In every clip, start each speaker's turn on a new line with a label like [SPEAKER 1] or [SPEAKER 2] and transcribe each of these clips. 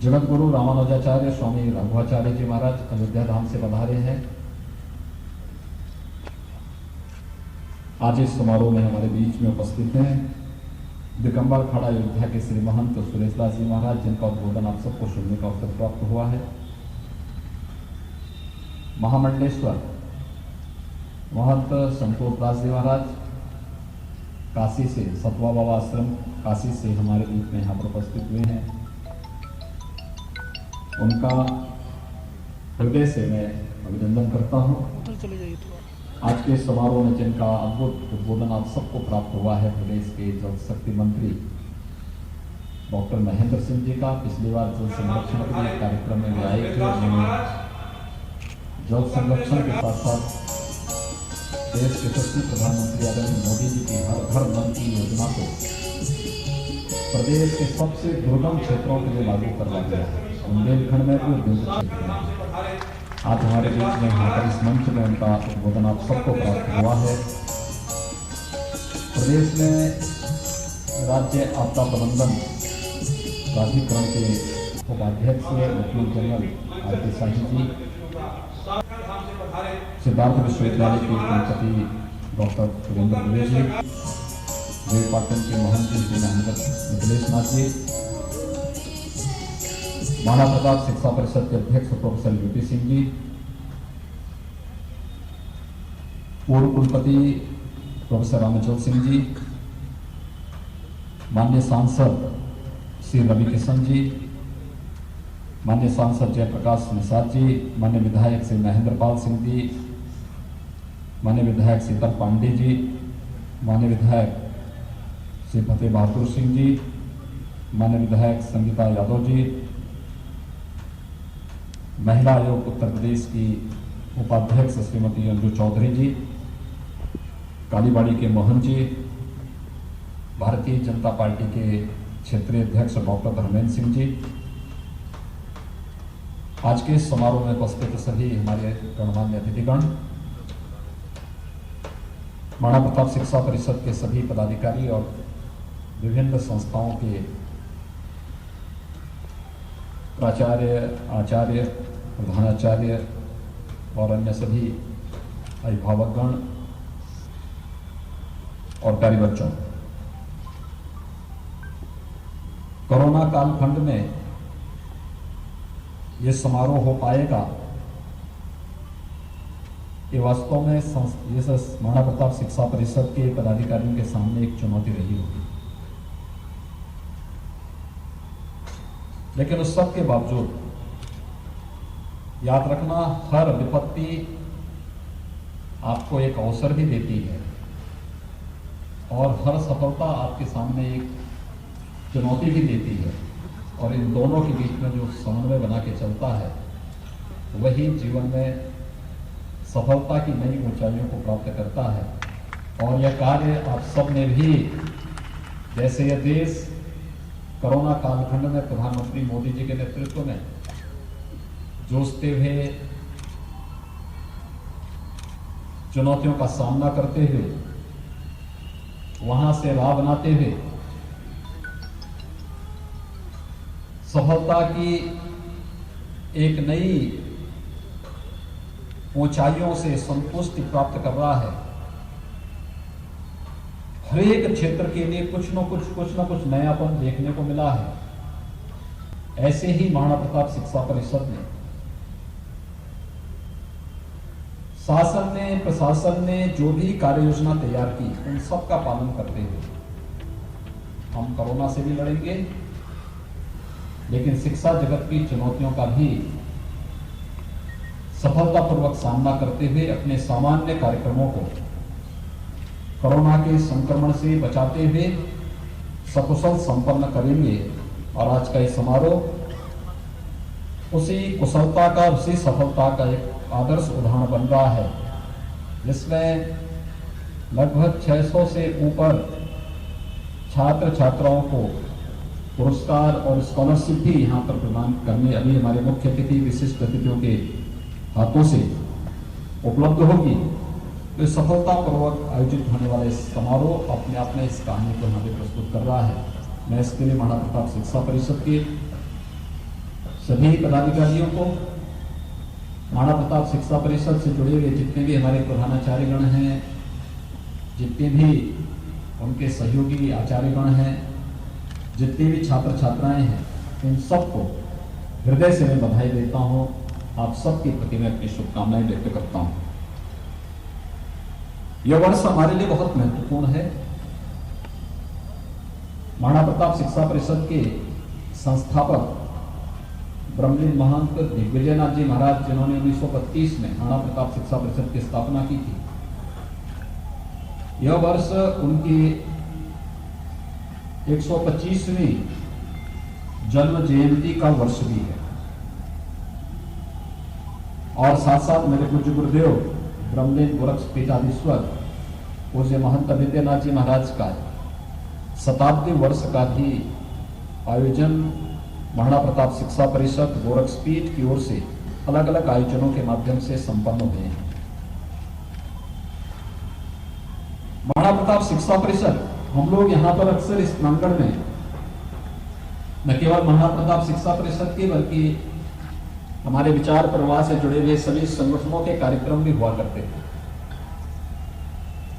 [SPEAKER 1] जगत गुरु रामानुजाचार्य स्वामी रघुआचार्य जी महाराज अयोध्या धाम से पधारे हैं। आज इस समारोह में हमारे बीच में उपस्थित हैं दिगंबर खड़ा अयोध्या के श्री महंत सुरेशदास जी महाराज, जिनका उद्बोधन आप सबको सुनने का अवसर प्राप्त हुआ है। महामंडलेश्वर महंत संतोष दास जी महाराज काशी से, सतवा बाबा आश्रम काशी से हमारे बीच में यहाँ पर उपस्थित हुए हैं। उनका हृदय से मैं अभिनंदन करता हूँ। आज के समारोह में जिनका अद्भुत उद्बोधन आप सबको प्राप्त हुआ है, प्रदेश के जल शक्ति मंत्री डॉक्टर महेंद्र सिंह जी का। पिछली बार जल संरक्षण के कार्यक्रम में भी आए थे, उन्होंने जल संरक्षण के साथ साथ देश के यशस्वी प्रधानमंत्री आदरणीय मोदी जी की हर घर नल की योजना को प्रदेश के सबसे दुर्गम क्षेत्रों के लिए लागू करवा दिया है। बुंदेलखंड में भी विभिन्न क्षेत्र में आज हमारे बीच में यहाँ पर इस मंच में उनका उद्बोधन आप सबको प्राप्त हुआ है। प्रदेश में राज्य आपदा प्रबंधन प्राधिकरण के उपाध्यक्ष वकील जनरल आर.के. शाही जी, सिद्धार्थ विश्वविद्यालय के कुलपति डॉक्टर सुरेंद्र दुबे जी, देवपाटन के महंत श्री महेंद्र मिथिलेश नाथ जी, महाराणा प्रताप शिक्षा परिषद के अध्यक्ष प्रोफेसर यूपी सिंह जी, पूर्व कुलपति प्रोफेसर रामचंद्र सिंह जी, माननीय सांसद श्री रवि किशन जी, माननीय सांसद जयप्रकाश निषाद जी, माननीय विधायक श्री महेंद्र पाल सिंह जी, माननीय विधायक शीतल पांडे जी, माननीय विधायक श्री फतेह बहादुर सिंह जी, माननीय विधायक संगीता यादव जी, महिला आयोग उत्तर प्रदेश की उपाध्यक्ष श्रीमती अंजू चौधरी जी, कालीबाड़ी के मोहन जी, भारतीय जनता पार्टी के क्षेत्रीय अध्यक्ष डॉक्टर धर्मेंद्र सिंह जी, आज के समारोह में उपस्थित सभी हमारे गणमान्य अतिथिगण, महाराणा प्रताप शिक्षा परिषद के सभी पदाधिकारी और विभिन्न संस्थाओं के प्राचार्य, आचार्य, प्रधानाचार्य और अन्य सभी अभिभावकगण और प्यारे बच्चों, कोरोना कालखंड में ये समारोह हो पाएगा, ये वास्तव में महाराणा प्रताप शिक्षा परिषद के पदाधिकारियों के सामने एक चुनौती रही होगी। लेकिन उस सब के बावजूद याद रखना, हर विपत्ति आपको एक अवसर भी देती है और हर सफलता आपके सामने एक चुनौती भी देती है, और इन दोनों के बीच में जो समन्वय बना के चलता है, वही जीवन में सफलता की नई ऊंचाइयों को प्राप्त करता है। और यह कार्य आप सब ने भी, जैसे यह देश कोरोना कालखंड में प्रधानमंत्री मोदी जी के नेतृत्व में जूझते हुए, चुनौतियों का सामना करते हुए, वहां से राह बनाते हुए सफलता की एक नई ऊंचाइयों से संतुष्टि प्राप्त कर रहा है। हर एक क्षेत्र के लिए कुछ न कुछ नयापन देखने को मिला है। ऐसे ही महाराणा प्रताप शिक्षा परिषद ने, शासन ने, प्रशासन ने जो भी कार्य योजना तैयार की, उन सब का पालन करते हुए हम कोरोना से भी लड़ेंगे, लेकिन शिक्षा जगत की चुनौतियों का भी सफलतापूर्वक सामना करते हुए अपने सामान्य कार्यक्रमों को कोरोना के संक्रमण से बचाते हुए सकुशल संपन्न करेंगे। और आज का ये समारोह उसी कुशलता का, उसी सफलता का एक आदर्श उदाहरण बन रहा है, जिसमें लगभग 600 से ऊपर छात्र छात्राओं को पुरस्कार और स्कॉलरशिप भी यहाँ पर प्रदान करने अभी हमारे मुख्य अतिथि, विशिष्ट अतिथियों के हाथों से उपलब्ध होगी। तो सफलतापूर्वक आयोजित होने वाला इस समारोह अपने आप में इस कहानी को हमें प्रस्तुत कर रहा है। मैं इसके लिए महाराणा प्रताप शिक्षा परिषद के सभी पदाधिकारियों को, महाराणा प्रताप शिक्षा परिषद से जुड़े हुए जितने भी हमारे प्रधानाचार्यगण हैं, जितने भी उनके सहयोगी आचार्यगण हैं, जितने भी छात्र छात्राएं हैं, इन सबको हृदय से मैं बधाई देता हूं। आप सबके प्रति मैं अपनी शुभकामनाएं व्यक्त करता हूं। यह वर्ष हमारे लिए बहुत महत्वपूर्ण है। महाराणा प्रताप शिक्षा परिषद के संस्थापक ब्रह्मलीन महंत दिग्विजयनाथ जी महाराज, जिन्होंने 1932 में महाराणा प्रताप शिक्षा परिषद की स्थापना की थी, यह वर्ष उनकी 125वीं जन्म जयंती का वर्ष भी है। और साथ साथ मेरे पूज्य गुरुदेव ब्रह्मलीन गोरक्षपीठाधीश्वर पूज्य महंत विद्यानाथ जी महाराज का शताब्दी वर्ष का भी आयोजन महाराणा प्रताप शिक्षा परिषद गोरक्षपीठ की ओर से अलग अलग आयोजनों के माध्यम से संपन्न हुए हैं। महाराणा प्रताप शिक्षा परिषद, हम लोग यहाँ पर अक्सर इस प्रांगण में न केवल महाराणा प्रताप शिक्षा परिषद के बल्कि हमारे विचार प्रवाह से जुड़े हुए सभी संगठनों के कार्यक्रम भी हुआ करते थे।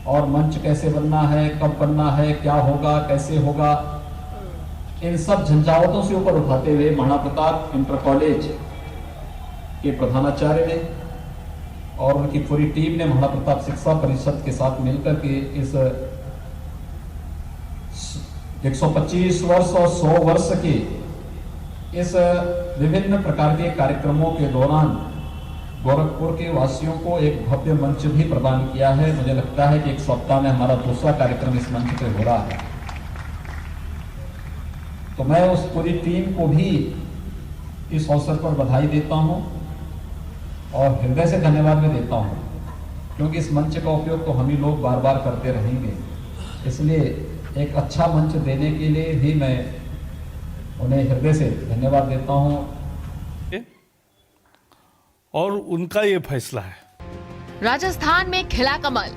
[SPEAKER 1] और मंच कैसे बनना है, कब बनना है, क्या होगा, कैसे होगा, इन सब झंझावतों से ऊपर उठाते हुए महाराणा प्रताप इंटर कॉलेज के प्रधानाचार्य ने और उनकी पूरी टीम ने महाराणा प्रताप शिक्षा परिषद के साथ मिलकर के इस 125 वर्ष और 100 वर्ष के इस विभिन्न प्रकार के कार्यक्रमों के दौरान गोरखपुर के वासियों को एक भव्य मंच भी प्रदान किया है। मुझे लगता है कि एक सप्ताह में हमारा दूसरा कार्यक्रम इस मंच पे हो रहा है। तो मैं उस पूरी टीम को भी इस अवसर पर बधाई देता हूं और हृदय से धन्यवाद भी देता हूं, क्योंकि इस मंच का उपयोग तो हम ही लोग बार बार करते रहेंगे। इसलिए एक अच्छा मंच देने के लिए भी मैं उन्हें हृदय से धन्यवाद देता हूं।
[SPEAKER 2] और उनका ये फैसला है।
[SPEAKER 3] राजस्थान में खिला कमल,